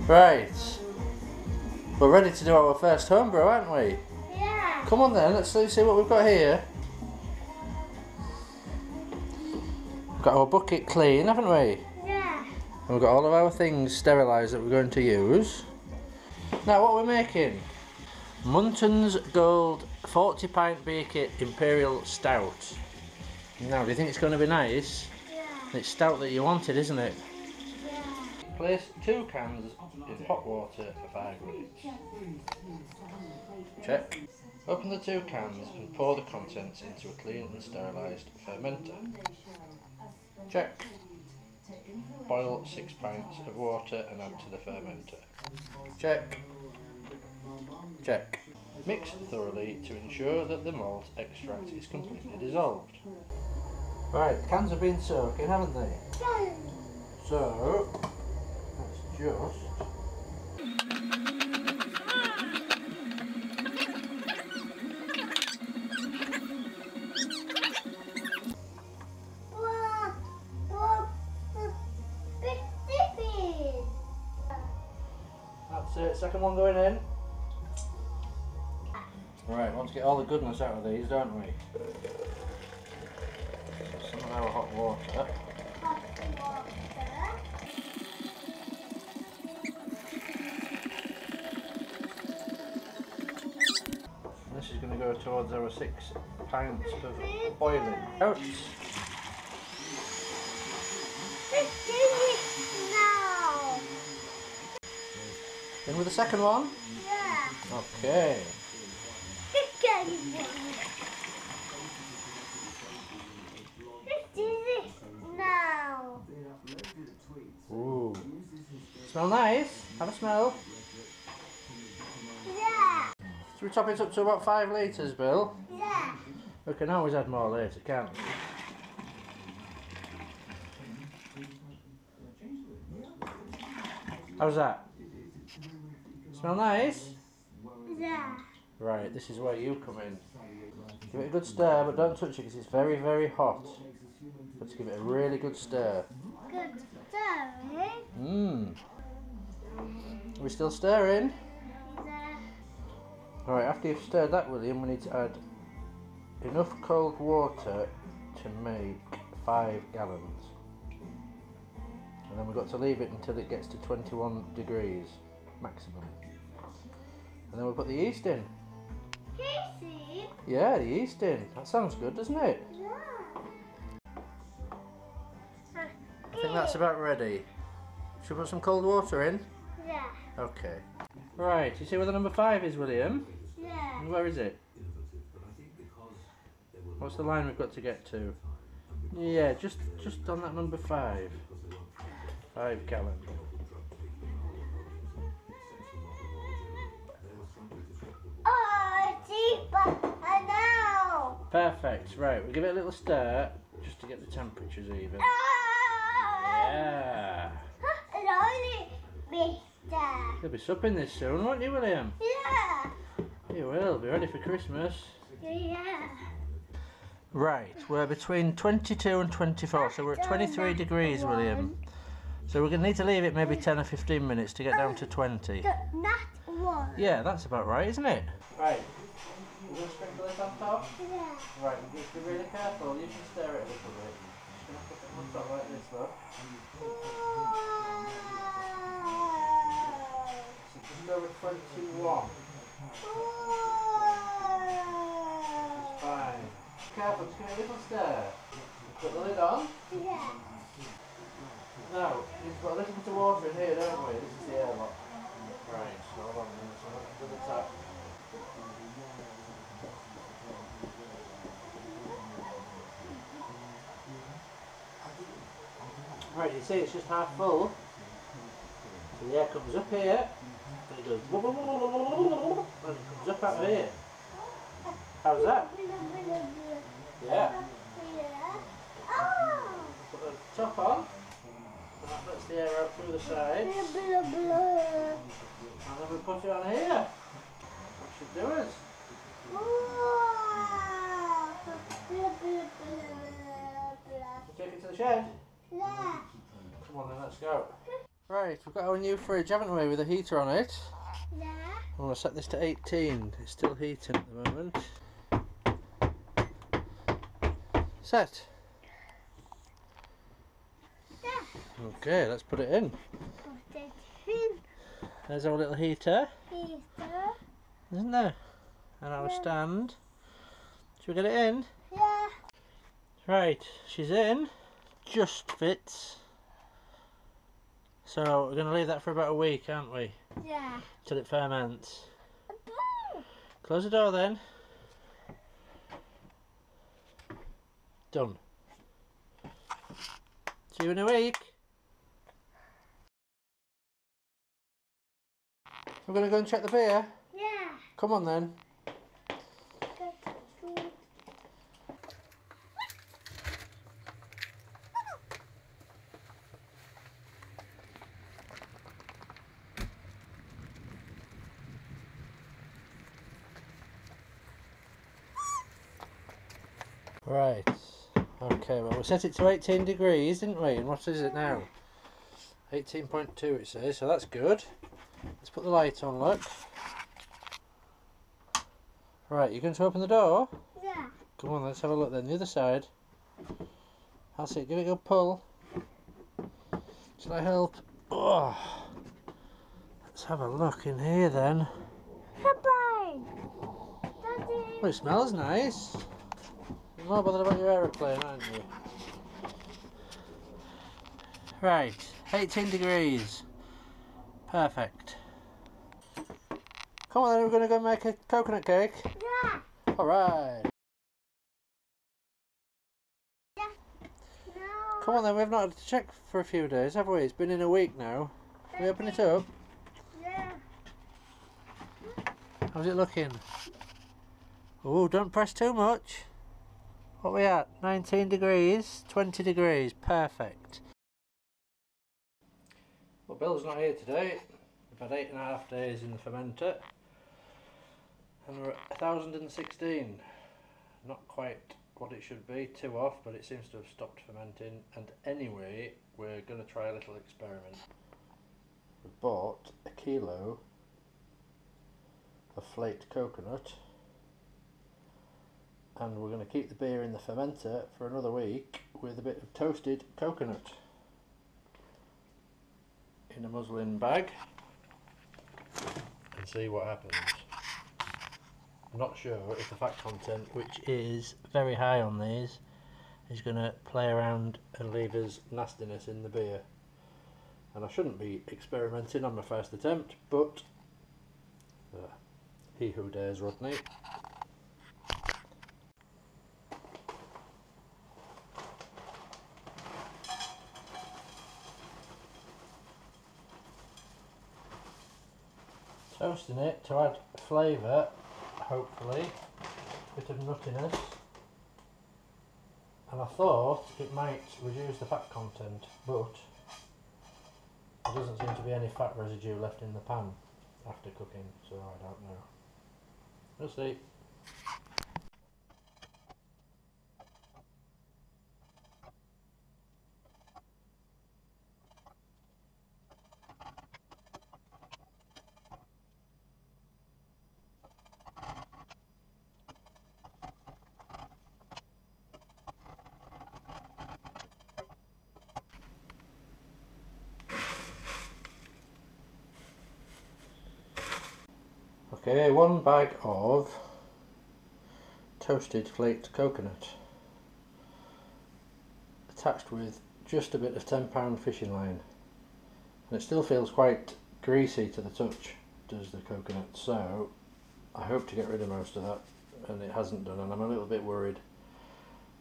Right. We're ready to do our first homebrew, aren't we? Yeah. Come on then, let's see what we've got here. We've got our bucket clean, haven't we? Yeah. And we've got all of our things sterilised that we're going to use. Now what we're making? Munton's Gold 40 pint beer Imperial Stout. Now do you think it's going to be nice? Yeah. It's stout that you wanted, isn't it? Yeah. Place 2 cans in hot water for 5 minutes. Check. Open the 2 cans and pour the contents into a clean and sterilised fermenter. Check. Boil 6 pints of water and add to the fermenter. Check. Check. Mix thoroughly to ensure that the malt extract is completely dissolved. Right, the cans have been soaking, haven't they? Yeah. So, let's just... That's it, second one going in. Right, we want to get all the goodness out of these, don't we? So some of our hot water. This is going to go towards our 6 pints of boiling. Out. In with the second one? Yeah. Okay. Now. Ooh. Smell nice? Have a smell. Yeah. Should we top it up to about 5 litres, Bill? Yeah. We can always add more later, can't we? How's that? Smell nice? Yeah. Right, this is where you come in. Give it a good stir, but don't touch it because it's very, very hot. But to give it a really good stir. Good stirring. Mmm. Are we still stirring? Yeah. Alright, after you've stirred that, William, we need to add enough cold water to make 5 gallons. And then we've got to leave it until it gets to 21 degrees maximum. And then we'll put the yeast in. Casey? Yeah, the yeast in. That sounds good, doesn't it? Yeah. I think that's about ready. Should we put some cold water in? Yeah. Okay. Right, you see where the number 5 is, William? Yeah. And where is it? What's the line we've got to get to? Yeah, just on that number 5. 5 gallon. Oh, cheaper now. Perfect. Right, we'll give it a little stir just to get the temperatures even. Yeah. It'll only be there. You'll be supping this soon, won't you, William? Yeah. You will. Be ready for Christmas. Yeah. Right, we're between 22 and 24, so we're at 23 degrees, William. So we're going to need to leave it maybe 10 or 15 minutes to get down to 20. Not one. Yeah, that's about right, isn't it? Right. We're going to sprinkle this on top? Yeah. Right, just be really careful. You can stir it a little bit. Just going to put it on top like this, though. So just over 21. It's fine. Careful, just give it a little stir. Put the lid on. Yeah. Now, we've got a little bit of water in here, don't we? This is the airlock. Right, so hold on a minute, so let's do the tap. Right, you see it's just half full. So the air comes up here, and it goes and it comes up out of here. How's that? Yeah. Put the top on. And that lets the air out through the sides. And then we put it on here. That should do it. Take it to the shed. Yeah. Come on then, let's go. Right, we've got our new fridge, haven't we, with a heater on it. Yeah. I'm going to set this to 18. It's still heating at the moment. Set. Yeah. Okay, let's put it in. Put it in. There's our little heater, Heater. isn't there? And our Yeah. stand. Should we get it in? Yeah. Right, she's in. Just fits. So we're going to leave that for about a week, aren't we? Yeah. Till it ferments. Close the door then. Done. See you in a week. We're going to go and check the beer? Yeah. Come on then. Right. Okay, well we set it to 18 degrees, didn't we? And what is it now? 18.2 it says, so that's good. Let's put the light on, look. Right, you're going to open the door? Yeah. Come on, let's have a look then. The other side. That's it, give it a good pull. Shall I help? Oh. Let's have a look in here then. Goodbye. Daddy. Oh, it smells nice. You're more bothered about your aeroplane, aren't you? Right, 18 degrees. Perfect. Come on then, we're going to go make a coconut cake. Yeah. Alright. Yeah. No. Come on then, we've not had to check for a few days, have we? It's been in a week now. Shall we open it up? Yeah. How's it looking? Oh, don't press too much. What are we at? 19 degrees, 20 degrees, perfect. Well, Bill's not here today. We've had 8.5 days in the fermenter. And we're at 1016. Not quite what it should be, 2 off, but it seems to have stopped fermenting. And anyway, we're going to try a little experiment. We bought a kilo of flaked coconut. And we're going to keep the beer in the fermenter for another week with a bit of toasted coconut in a muslin bag and see what happens. I'm not sure if the fat content, which is very high on these, is going to play around and leave us nastiness in the beer. And I shouldn't be experimenting on my first attempt, but he who dares, Rodney. Toasting it to add flavour, hopefully, a bit of nuttiness, and I thought it might reduce the fat content, but there doesn't seem to be any fat residue left in the pan after cooking, so I don't know. We'll see. Okay, 1 bag of toasted flaked coconut attached with just a bit of £10 fishing line, and it still feels quite greasy to the touch, does the coconut, so I hope to get rid of most of that, and it hasn't done, and I'm a little bit worried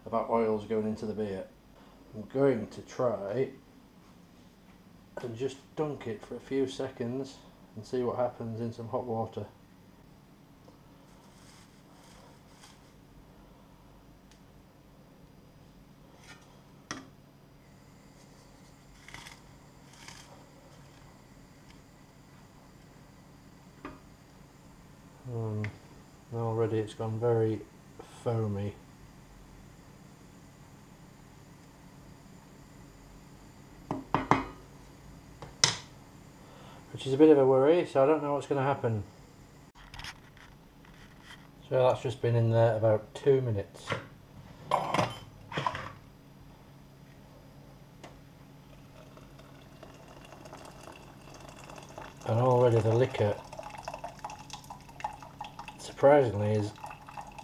about oils going into the beer. I'm going to try and just dunk it for a few seconds and see what happens in some hot water. Already it's gone very foamy. which is a bit of a worry, so I don't know what's going to happen. So that's just been in there about 2 minutes. And already the liquor, surprisingly, is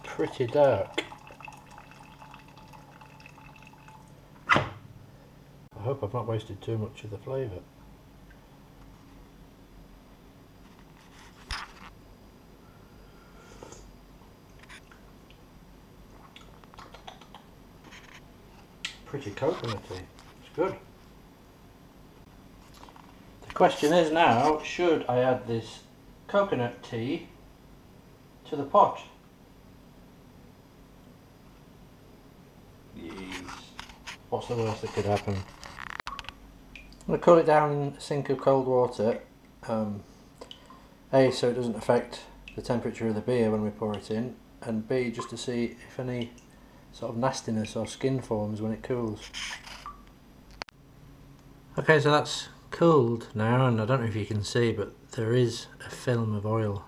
pretty dark. I hope I've not wasted too much of the flavour. Pretty coconutty. It's good. The question is now, should I add this coconut tea to the pot? Yes. What's the worst that could happen? I'm going to cool it down in a sink of cold water. A, so it doesn't affect the temperature of the beer when we pour it in, and B, just to see if any sort of nastiness or skin forms when it cools. Okay, so that's cooled now, and I don't know if you can see, but there is a film of oil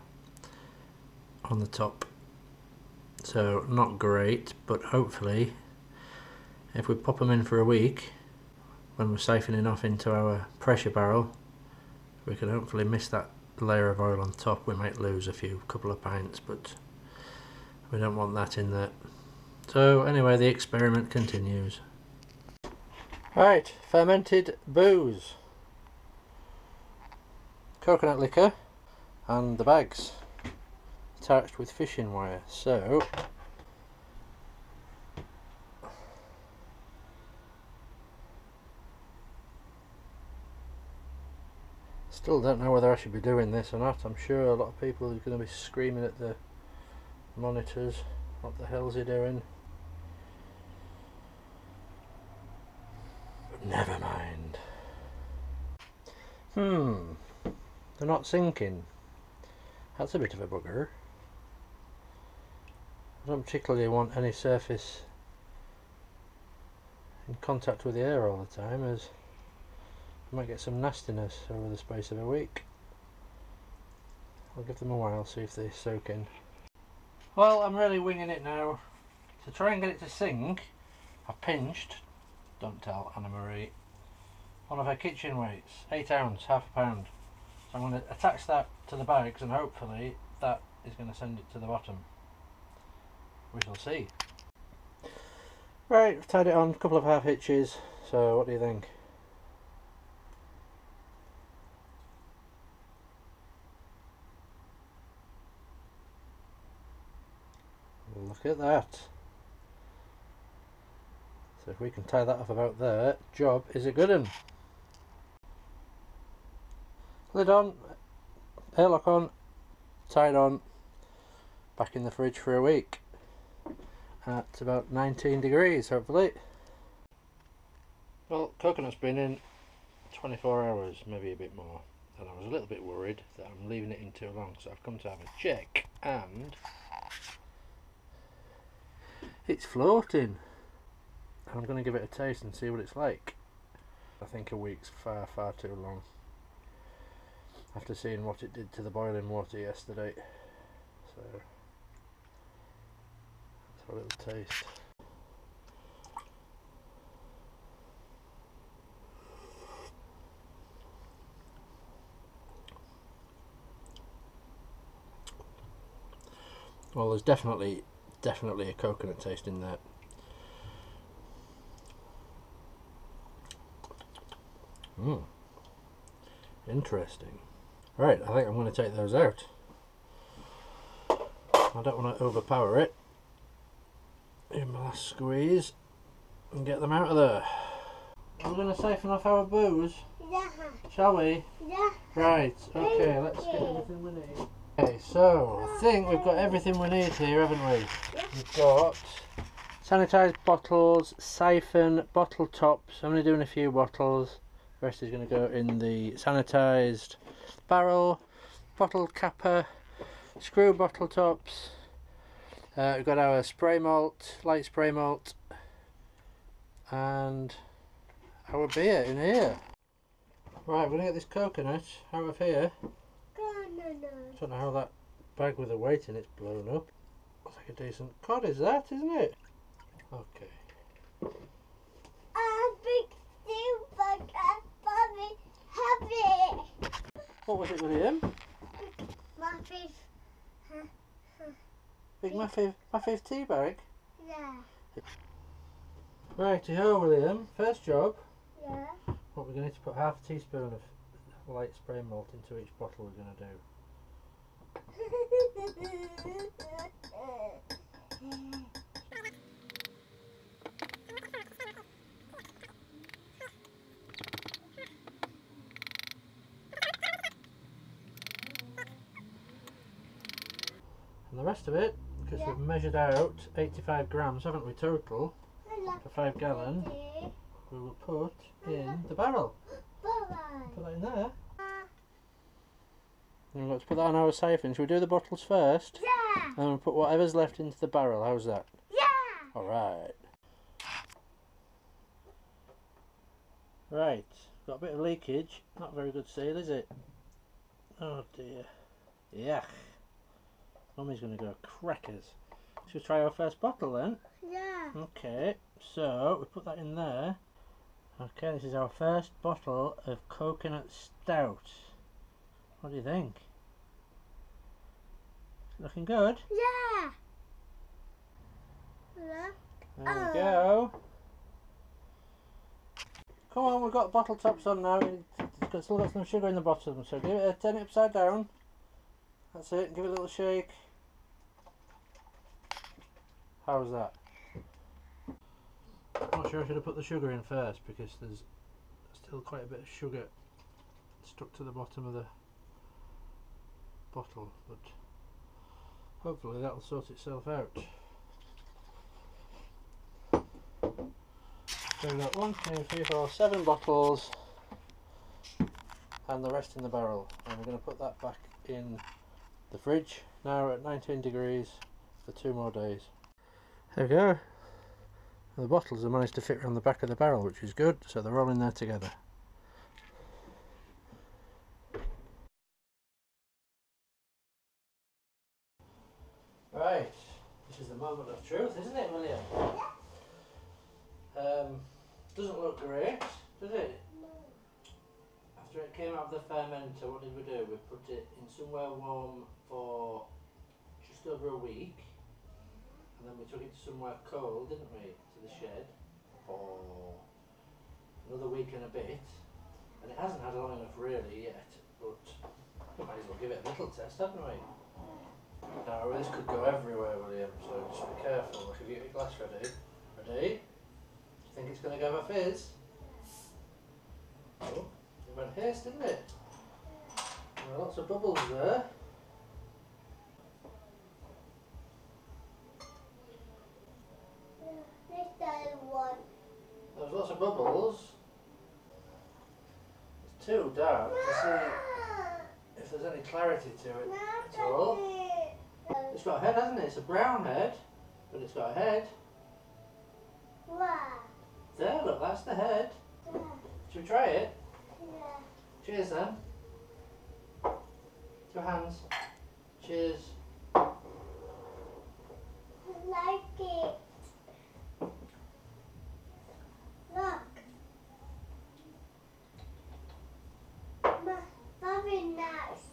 on the top. So not great, but hopefully if we pop them in for a week, when we're siphoning off into our pressure barrel, we can hopefully miss that layer of oil on top. We might lose a couple of pints, but we don't want that in there. So anyway, the experiment continues. Right, fermented booze, coconut liquor, and the bags attached with fishing wire. So still don't know whether I should be doing this or not. I'm sure a lot of people are going to be screaming at the monitors, what the hell's he doing? But never mind. They're not sinking. That's a bit of a bugger. I don't particularly want any surface in contact with the air all the time, as I might get some nastiness over the space of a week. I'll give them a while, see if they soak in. Well, I'm really winging it now. To try and get it to sink, I've pinched, don't tell Anna Marie, one of her kitchen weights, 8 ounce, half a pound. So I'm going to attach that to the bags, and hopefully that is going to send it to the bottom. We shall see. Right, I've tied it on a couple of half hitches, so what do you think? Look at that. So if we can tie that off about there, job is a good one. Lid on, airlock on, tied on, back in the fridge for a week at about 19 degrees hopefully. Well, coconut's been in 24 hours, maybe a bit more, and I was a little bit worried that I'm leaving it in too long, so I've come to have a check, and it's floating. I'm going to give it a taste and see what it's like. I think a week's far too long after seeing what it did to the boiling water yesterday. So let's have a little taste. Well, there's definitely a coconut taste in there. Interesting. Right, I think I'm going to take those out. I don't want to overpower it. In my last squeeze and get them out of there. We're going to siphon off our booze. Yeah. Shall we? Yeah. Right, okay, let's get everything we need. Okay, so I think we've got everything we need here, haven't we? Yeah. We've got sanitised bottles, siphon, bottle tops. I'm only doing a few bottles. The rest is going to go in the sanitised barrel, bottle capper, screw bottle tops. We've got our spray malt, light spray malt, and our beer in here. Right, we're going to get this coconut out of here. Banana. Don't know how that bag with the weight in it's blown up. Looks like a decent cod is that, isn't it? Okay. Big silver Bobby happy. What was it, William? Muffin. Big massive tea bag? Yeah. Righty-ho, William. First job. Yeah. What we're going to need to put half a teaspoon of light spray malt into each bottle we're going to do. And the rest of it, because we've measured out 85 grams, haven't we, total, for 5 gallon, we will put in the barrel. Put that in there. And we've got to put that on our siphon. Shall we do the bottles first? Yeah. And we'll put whatever's left into the barrel. How's that? Yeah. Alright. Right. Got a bit of leakage. Not a very good seal, is it? Oh dear. Yuck. Mummy's going to go crackers. Shall we try our first bottle then? Yeah. Okay. So, we put that in there. Okay, this is our first bottle of coconut stout. What do you think? Looking good? Yeah. Look. There we go. Come on, we've got bottle tops on now. It's still got some sugar in the bottom, so give it turn it upside down. That's it, give it a little shake. How's that? I'm not sure I should have put the sugar in first because there's still quite a bit of sugar stuck to the bottom of the bottle, but hopefully that'll sort itself out. So we've got 1, 2, 3, 4, 7 bottles and the rest in the barrel, and we're going to put that back in the fridge now at 19 degrees for 2 more days. There we go. The bottles have managed to fit around the back of the barrel, which is good, so they're all in there together. Right, this is the moment of truth, isn't it, William? Yeah. Doesn't look great, does it? No. After it came out of the fermenter, what did we do? We put it in somewhere warm for just over a week, and then we took it to somewhere cold, didn't we? To the shed for another week and a bit, and it hasn't had long enough really yet, but we might as well give it a little test, haven't we? Now this could go everywhere, William, so just be careful. If you get your glass ready. Ready? Do you think it's going to go a fizz? Oh, it went hiss, didn't it? There are lots of bubbles there. There's lots of bubbles. It's too dark to see if there's any clarity to it at all. It's got a head, hasn't it? It's a brown head, but it's got a head. There, look, that's the head. Should we try it? Yeah. Cheers then. Your hands. Cheers. I like it. Look. Very nice.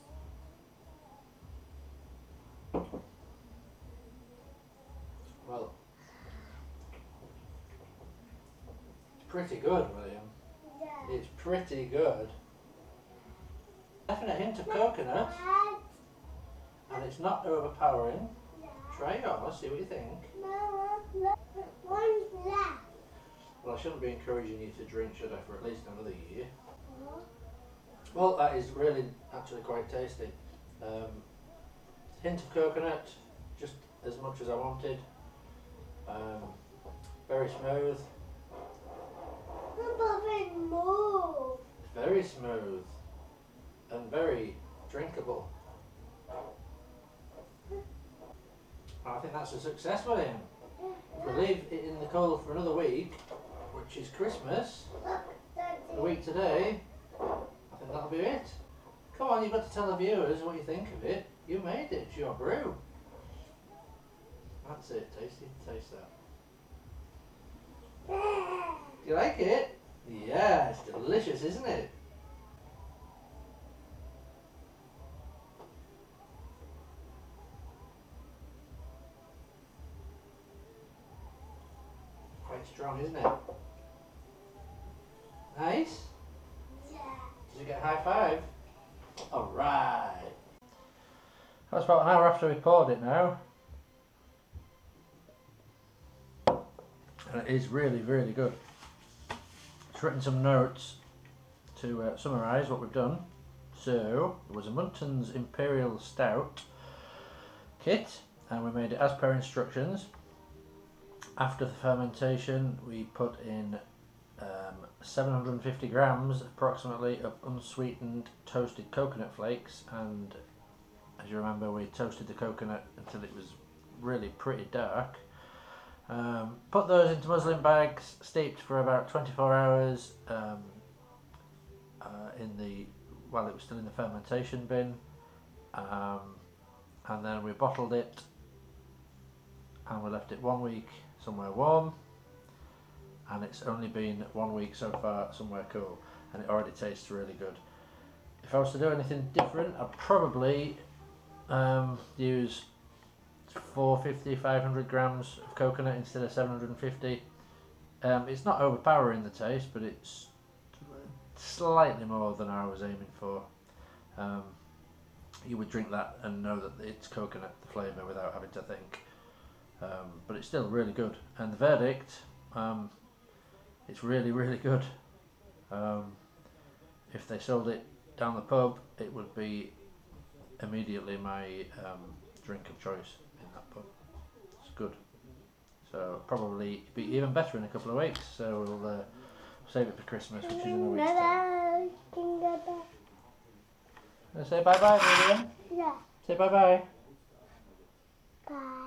Well, it's pretty good, William. Yeah. It's pretty good. Definite hint of coconut. And it's not overpowering. Yeah. Try yours, see what you think. No, look, one's left. Well, I shouldn't be encouraging you to drink, should I, for at least another year. Well, that is really actually quite tasty. Hint of coconut, just as much as I wanted. Very smooth. Very smooth and very drinkable. I think that's a success for him. If we leave it in the cold for another week, which is Christmas, a week today, that'll be it. Come on, you've got to tell the viewers what you think of it. You made it. It's your brew. That's it. Taste that. Do you like it? Yeah, it's delicious, isn't it? Quite strong, isn't it? Nice. Yeah. Did you get a high five? Alright. That's about an hour after we poured it now. And it is really, really good. It's written some notes to summarise what we've done. So, there was a Munton's Imperial Stout kit, and we made it as per instructions. After the fermentation, we put in 750 grams approximately of unsweetened toasted coconut flakes, and as you remember, we toasted the coconut until it was really pretty dark. Put those into muslin bags, steeped for about 24 hours while it was still in the fermentation bin, and then we bottled it and we left it 1 week somewhere warm, and it's only been 1 week so far somewhere cool, and it already tastes really good. If I was to do anything different, I'd probably use 500 grams of coconut instead of 750. It's not overpowering the taste, but it's slightly more than I was aiming for. You would drink that and know that it's coconut, the flavour, without having to think. But it's still really good. And the verdict, it's really, really good. If they sold it down the pub, it would be immediately my drink of choice in that pub. It's good. So probably be even better in a couple of weeks. So we'll save it for Christmas, which is in a week's time. Say bye bye, William. Yeah. Say bye bye. Bye.